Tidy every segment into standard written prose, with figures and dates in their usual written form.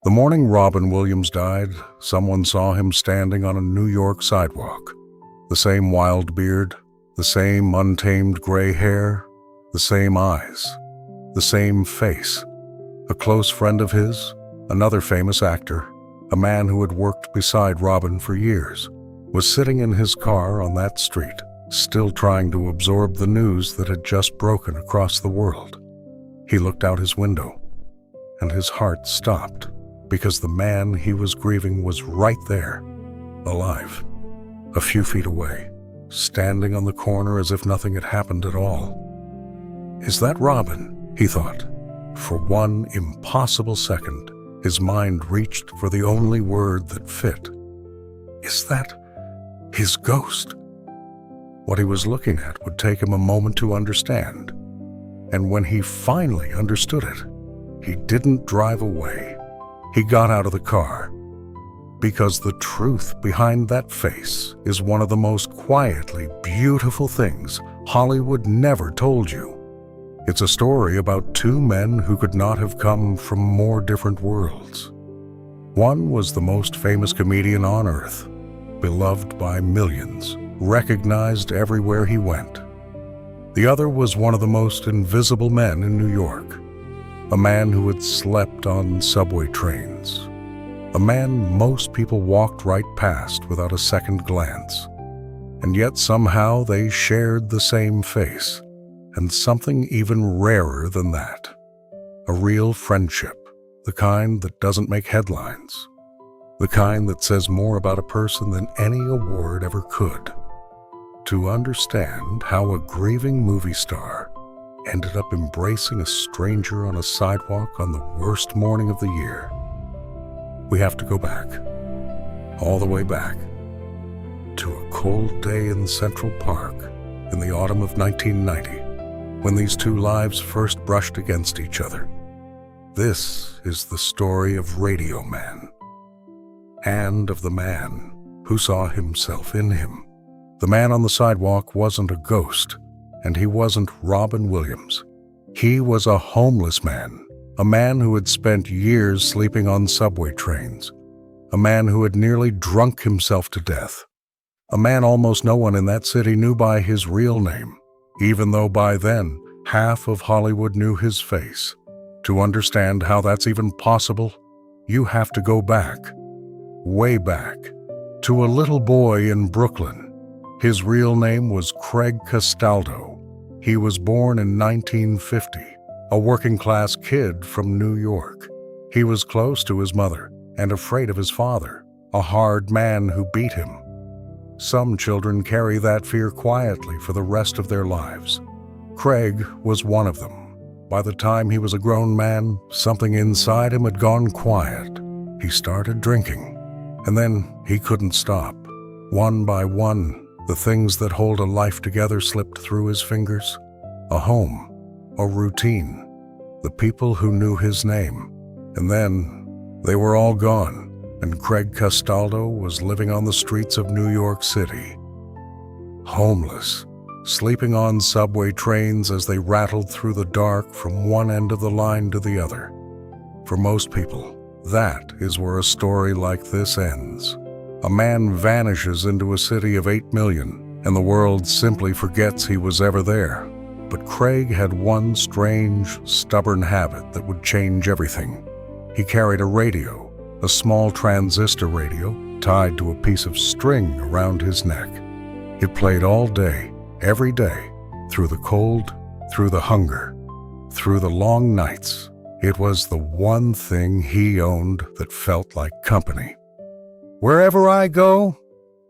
The morning Robin Williams died, someone saw him standing on a New York sidewalk. The same wild beard, the same untamed gray hair, the same eyes, the same face. A close friend of his, another famous actor, a man who had worked beside Robin for years, was sitting in his car on that street, still trying to absorb the news that had just broken across the world. He looked out his window, and his heart stopped, because the man he was grieving was right there, alive, a few feet away, standing on the corner as if nothing had happened at all. Is that Robin? He thought. For one impossible second, his mind reached for the only word that fit. Is that his ghost? What he was looking at would take him a moment to understand. And when he finally understood it, he didn't drive away. He got out of the car, because the truth behind that face is one of the most quietly beautiful things Hollywood never told you. It's a story about two men who could not have come from more different worlds. One was the most famous comedian on earth, beloved by millions, recognized everywhere he went. The other was one of the most invisible men in New York. A man who had slept on subway trains. A man most people walked right past without a second glance. And yet somehow they shared the same face, and something even rarer than that. A real friendship, the kind that doesn't make headlines. The kind that says more about a person than any award ever could. To understand how a grieving movie star ended up embracing a stranger on a sidewalk on the worst morning of the year, we have to go back, all the way back, to a cold day in Central Park in the autumn of 1990, when these two lives first brushed against each other. This is the story of Radioman, and of the man who saw himself in him. The man on the sidewalk wasn't a ghost, and he wasn't Robin Williams. He was a homeless man, a man who had spent years sleeping on subway trains, a man who had nearly drunk himself to death, a man almost no one in that city knew by his real name, even though by then half of Hollywood knew his face. To understand how that's even possible, you have to go back, way back, to a little boy in Brooklyn. His real name was Craig Castaldo. He was born in 1950, a working-class kid from New York. He was close to his mother and afraid of his father, a hard man who beat him. Some children carry that fear quietly for the rest of their lives. Craig was one of them. By the time he was a grown man, something inside him had gone quiet. He started drinking, and then he couldn't stop. One by one, the things that hold a life together slipped through his fingers. A home, a routine, the people who knew his name. And then they were all gone, and Craig Castaldo was living on the streets of New York City. Homeless, sleeping on subway trains as they rattled through the dark from one end of the line to the other. For most people, that is where a story like this ends. A man vanishes into a city of 8 million, and the world simply forgets he was ever there. But Craig had one strange, stubborn habit that would change everything. He carried a radio, a small transistor radio, tied to a piece of string around his neck. It played all day, every day, through the cold, through the hunger, through the long nights. It was the one thing he owned that felt like company. "Wherever I go,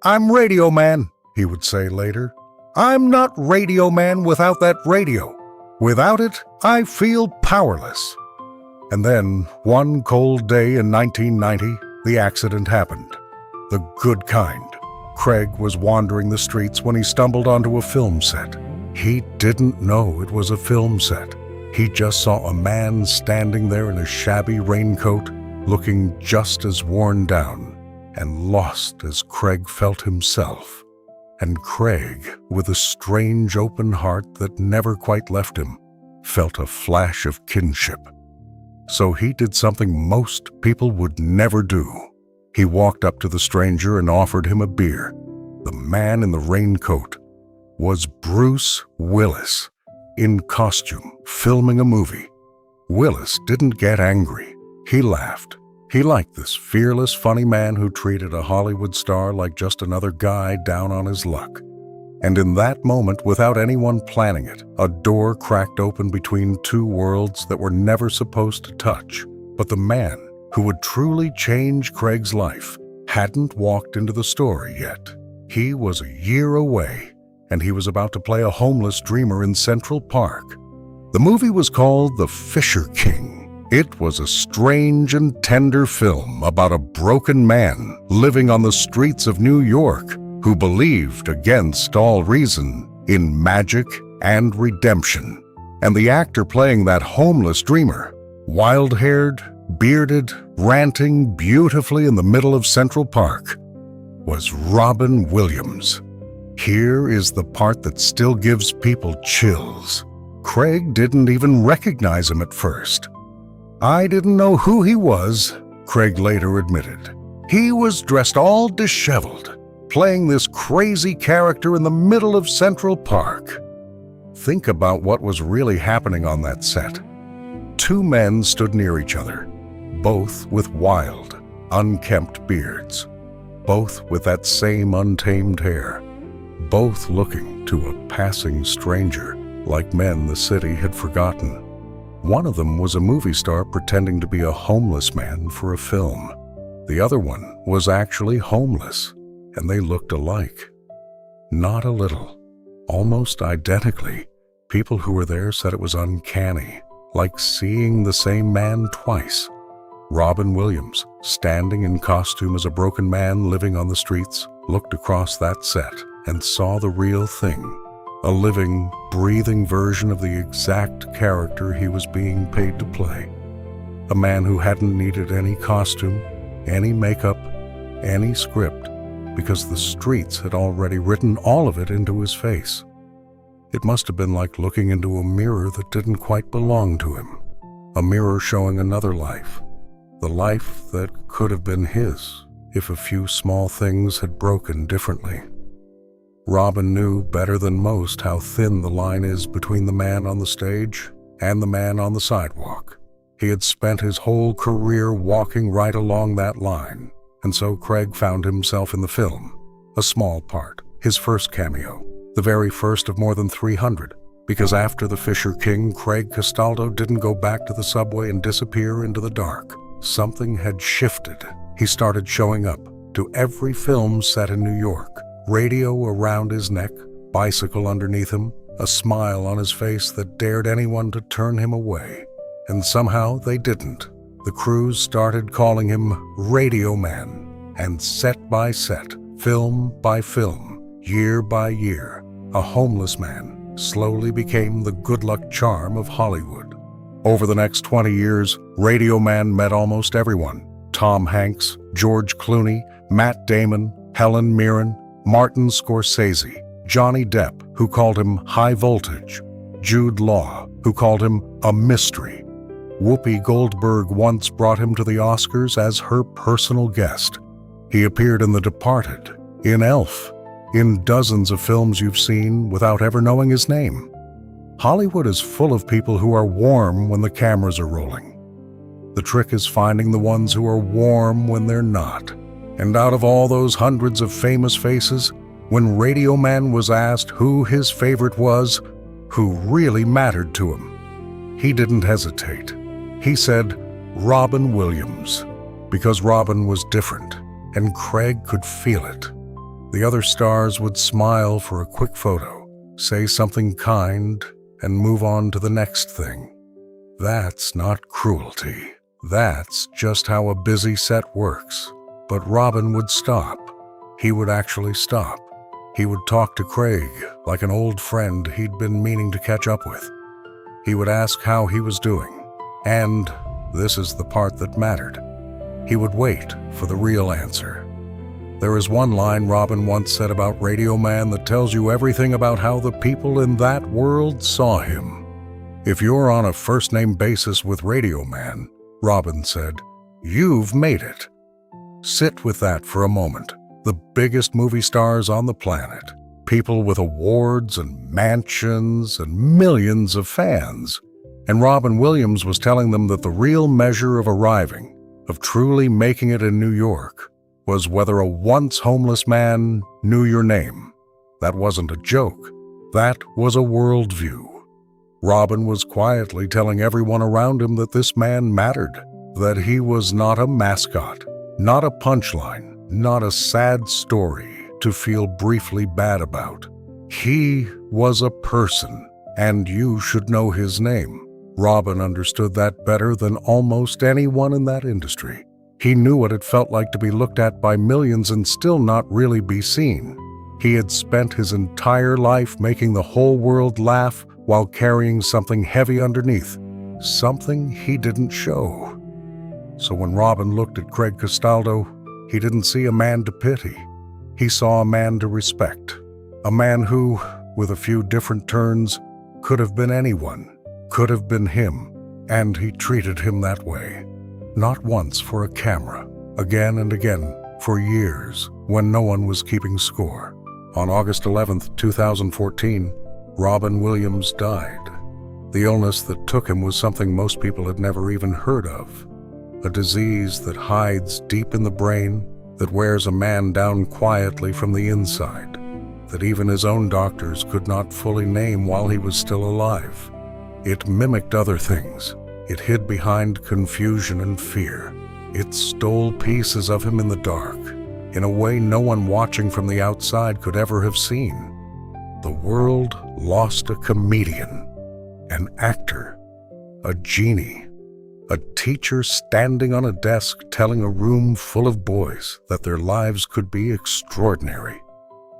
I'm Radioman," he would say later. "I'm not Radioman without that radio. Without it, I feel powerless." And then, one cold day in 1990, the accident happened. The good kind. Craig was wandering the streets when he stumbled onto a film set. He didn't know it was a film set. He just saw a man standing there in a shabby raincoat, looking just as worn down and lost as Craig felt himself. And Craig, with a strange open heart that never quite left him, felt a flash of kinship. So he did something most people would never do. He walked up to the stranger and offered him a beer. The man in the raincoat was Bruce Willis, in costume, filming a movie. Willis didn't get angry. He laughed. He liked this fearless, funny man who treated a Hollywood star like just another guy down on his luck. And in that moment, without anyone planning it, a door cracked open between two worlds that were never supposed to touch. But the man who would truly change Craig's life hadn't walked into the story yet. He was a year away, and he was about to play a homeless dreamer in Central Park. The movie was called The Fisher King. It was a strange and tender film about a broken man living on the streets of New York who believed, against all reason, in magic and redemption. And the actor playing that homeless dreamer, wild-haired, bearded, ranting beautifully in the middle of Central Park, was Robin Williams. Here is the part that still gives people chills. Craig didn't even recognize him at first. "I didn't know who he was," Craig later admitted. "He was dressed all disheveled, playing this crazy character in the middle of Central Park." Think about what was really happening on that set. Two men stood near each other, both with wild, unkempt beards, both with that same untamed hair, both looking to a passing stranger like men the city had forgotten. One of them was a movie star pretending to be a homeless man for a film. The other one was actually homeless, and they looked alike. Not a little, almost identically. People who were there said it was uncanny, like seeing the same man twice. Robin Williams, standing in costume as a broken man living on the streets, looked across that set and saw the real thing. A living, breathing version of the exact character he was being paid to play. A man who hadn't needed any costume, any makeup, any script, because the streets had already written all of it into his face. It must have been like looking into a mirror that didn't quite belong to him. A mirror showing another life. The life that could have been his if a few small things had broken differently. Robin knew better than most how thin the line is between the man on the stage and the man on the sidewalk. He had spent his whole career walking right along that line, and so Craig found himself in the film. A small part, his first cameo, the very first of more than 300, because after The Fisher King, Craig Castaldo didn't go back to the subway and disappear into the dark. Something had shifted. He started showing up to every film set in New York. Radio around his neck, bicycle underneath him, a smile on his face that dared anyone to turn him away. And somehow they didn't. The crews started calling him Radioman, and set by set, film by film, year by year, a homeless man slowly became the good luck charm of Hollywood. Over the next 20 years, Radioman met almost everyone. Tom Hanks, George Clooney, Matt Damon, Helen Mirren, Martin Scorsese, Johnny Depp, who called him High Voltage, Jude Law, who called him a mystery. Whoopi Goldberg once brought him to the Oscars as her personal guest. He appeared in The Departed, in Elf, in dozens of films you've seen without ever knowing his name. Hollywood is full of people who are warm when the cameras are rolling. The trick is finding the ones who are warm when they're not. And out of all those hundreds of famous faces, when Radioman was asked who his favorite was, who really mattered to him, he didn't hesitate. He said Robin Williams, because Robin was different, and Craig could feel it. The other stars would smile for a quick photo, say something kind, and move on to the next thing. That's not cruelty. That's just how a busy set works. But Robin would stop. He would actually stop. He would talk to Craig like an old friend he'd been meaning to catch up with. He would ask how he was doing. And this is the part that mattered. He would wait for the real answer. There is one line Robin once said about Radioman that tells you everything about how the people in that world saw him. If you're on a first-name basis with Radioman, Robin said, "You've made it." Sit with that for a moment. The biggest movie stars on the planet, people with awards and mansions and millions of fans. And Robin Williams was telling them that the real measure of arriving, of truly making it in New York, was whether a once homeless man knew your name. That wasn't a joke. That was a worldview. Robin was quietly telling everyone around him that this man mattered, that he was not a mascot, not a punchline, not a sad story to feel briefly bad about. He was a person, and you should know his name. Robin understood that better than almost anyone in that industry. He knew what it felt like to be looked at by millions and still not really be seen. He had spent his entire life making the whole world laugh while carrying something heavy underneath, something he didn't show. So when Robin looked at Craig Castaldo, he didn't see a man to pity. He saw a man to respect, a man who, with a few different turns, could have been anyone, could have been him, and he treated him that way. Not once for a camera, again and again, for years, when no one was keeping score. On August 11th, 2014, Robin Williams died. The illness that took him was something most people had never even heard of. A disease that hides deep in the brain, that wears a man down quietly from the inside, that even his own doctors could not fully name while he was still alive. It mimicked other things. It hid behind confusion and fear. It stole pieces of him in the dark, in a way no one watching from the outside could ever have seen. The world lost a comedian, an actor, a genie, a teacher standing on a desk telling a room full of boys that their lives could be extraordinary.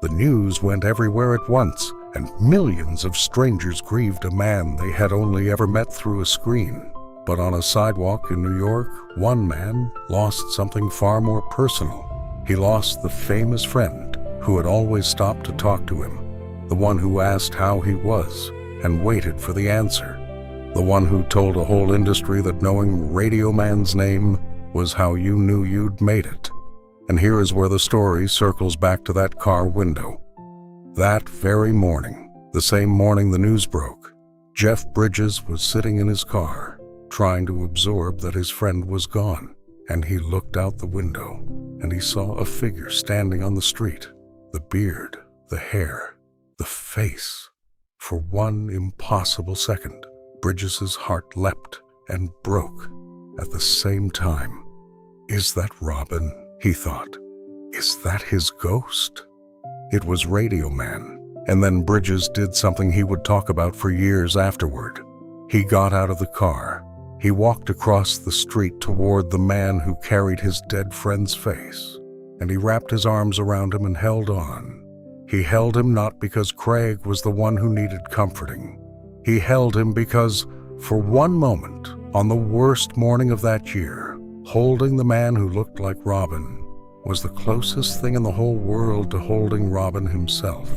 The news went everywhere at once, and millions of strangers grieved a man they had only ever met through a screen. But on a sidewalk in New York, one man lost something far more personal. He lost the famous friend who had always stopped to talk to him, the one who asked how he was and waited for the answer, the one who told a whole industry that knowing Radioman's name was how you knew you'd made it. And here is where the story circles back to that car window. That very morning, the same morning the news broke, Jeff Bridges was sitting in his car, trying to absorb that his friend was gone, and he looked out the window, and he saw a figure standing on the street. The beard, the hair, the face. For one impossible second, Bridges's heart leapt and broke at the same time. Is that Robin? He thought. Is that his ghost? It was Radioman, and then Bridges did something he would talk about for years afterward. He got out of the car. He walked across the street toward the man who carried his dead friend's face, and he wrapped his arms around him and held on. He held him not because Craig was the one who needed comforting. He held him because, for one moment, on the worst morning of that year, holding the man who looked like Robin was the closest thing in the whole world to holding Robin himself.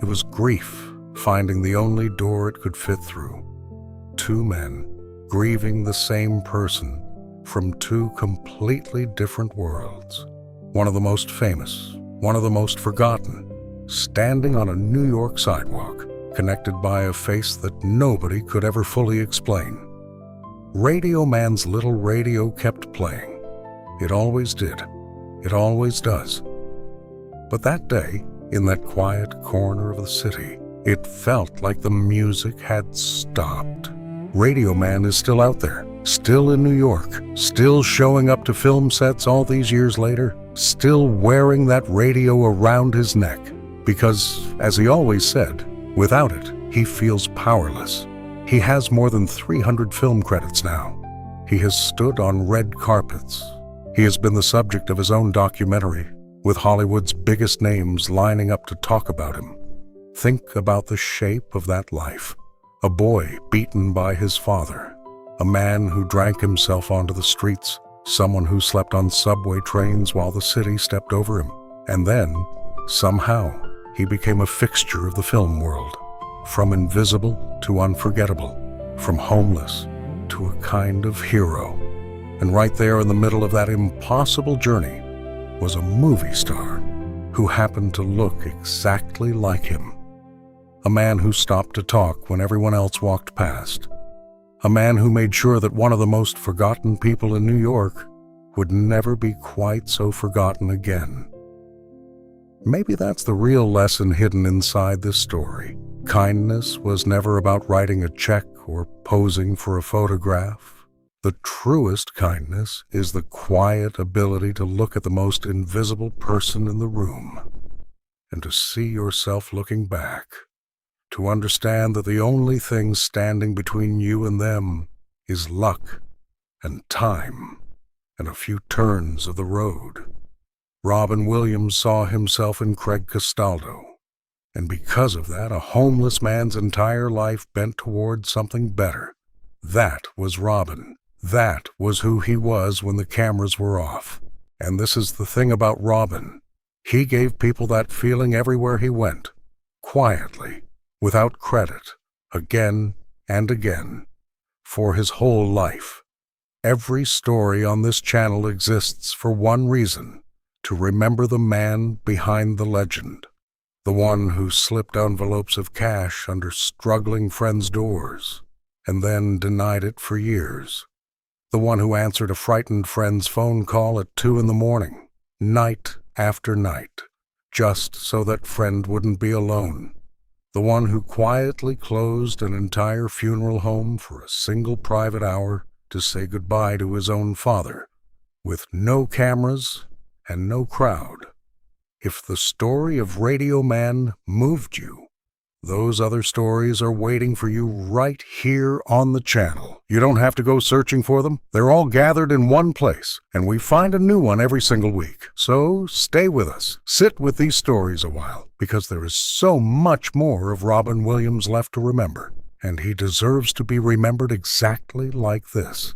It was grief finding the only door it could fit through. Two men grieving the same person from two completely different worlds. One of the most famous, one of the most forgotten, standing on a New York sidewalk, connected by a face that nobody could ever fully explain. Radioman's little radio kept playing. It always did. It always does. But that day, in that quiet corner of the city, it felt like the music had stopped. Radioman is still out there, still in New York, still showing up to film sets all these years later, still wearing that radio around his neck. Because, as he always said, without it, he feels powerless. He has more than 300 film credits now. He has stood on red carpets. He has been the subject of his own documentary, with Hollywood's biggest names lining up to talk about him. Think about the shape of that life. A boy beaten by his father, a man who drank himself onto the streets, someone who slept on subway trains while the city stepped over him. And then, somehow, he became a fixture of the film world. From invisible to unforgettable, from homeless to a kind of hero. And right there in the middle of that impossible journey was a movie star who happened to look exactly like him. A man who stopped to talk when everyone else walked past. A man who made sure that one of the most forgotten people in New York would never be quite so forgotten again. Maybe that's the real lesson hidden inside this story. Kindness was never about writing a check or posing for a photograph. The truest kindness is the quiet ability to look at the most invisible person in the room and to see yourself looking back, to understand that the only thing standing between you and them is luck and time and a few turns of the road. Robin Williams saw himself in Craig Castaldo, and because of that, a homeless man's entire life bent toward something better. That was Robin. That was who he was when the cameras were off. And this is the thing about Robin. He gave people that feeling everywhere he went, quietly, without credit, again and again, for his whole life. Every story on this channel exists for one reason: to remember the man behind the legend, the one who slipped envelopes of cash under struggling friends' doors and then denied it for years, the one who answered a frightened friend's phone call at 2 a.m, night after night, just so that friend wouldn't be alone, the one who quietly closed an entire funeral home for a single private hour to say goodbye to his own father, with no cameras and no crowd. If the story of Radioman moved you, those other stories are waiting for you right here on the channel. You don't have to go searching for them. They're all gathered in one place, and we find a new one every single week. So stay with us. Sit with these stories a while, because there is so much more of Robin Williams left to remember, and he deserves to be remembered exactly like this.